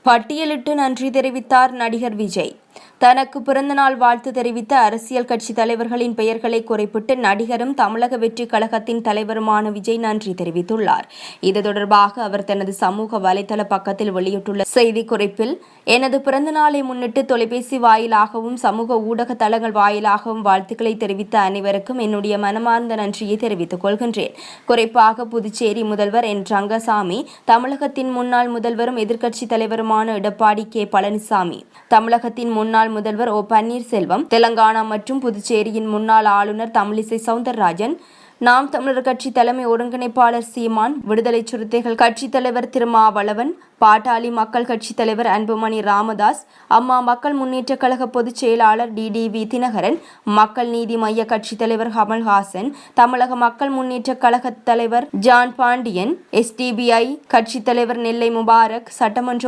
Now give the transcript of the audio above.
பட்டியலிட்டு நன்றி தெரிவித்தார் நடிகர் விஜய். தனக்கு பிறந்தநாள் வாழ்த்து தெரிவித்த அரசியல் கட்சி தலைவர்களின் பெயர்களை குறிப்பிட்டு நடிகரும் தமிழக வெற்றிக் கழகத்தின் தலைவருமான விஜய் நன்றி தெரிவித்துள்ளார். இது தொடர்பாக அவர் தனது சமூக வலைதள பக்கத்தில் வெளியிட்டுள்ள செய்திக்குறிப்பில், எனது பிறந்தநாளை முன்னிட்டு தொலைபேசி வாயிலாகவும் சமூக ஊடக தளங்கள் வாயிலாகவும் வாழ்த்துக்களை தெரிவித்த அனைவருக்கும் என்னுடைய மனமார்ந்த நன்றியை தெரிவித்துக் கொள்கின்றேன். குறிப்பாக புதுச்சேரி முதல்வர் என். ரங்கசாமி, தமிழகத்தின் முன்னாள் முதல்வரும் எதிர்க்கட்சித் தலைவருமான எடப்பாடி கே. பழனிசாமி, தமிழகத்தின் முன்னாள் முதல்வர் ஓ. பன்னீர்செல்வம், தெலங்கானா மற்றும் புதுச்சேரியின் முன்னாள் ஆளுநர் தமிழிசை சவுந்தரராஜன், நாம் தமிழர் கட்சி தலைமை ஒருங்கிணைப்பாளர் சீமான், விடுதலை சிறுத்தைகள் கட்சித் தலைவர் திருமாவளவன், பாட்டாளி மக்கள் கட்சித் தலைவர் அன்புமணி ராமதாஸ், அம்மா மக்கள் முன்னேற்ற கழக பொதுச் செயலாளர் டிடிவி தினகரன், மக்கள் நீதி மய்ய கட்சித் தலைவர் கமல்ஹாசன், தமிழக மக்கள் முன்னேற்ற கழக தலைவர் ஜான் பாண்டியன், SDPI கட்சித் தலைவர் நெல்லை முபாரக், சட்டமன்ற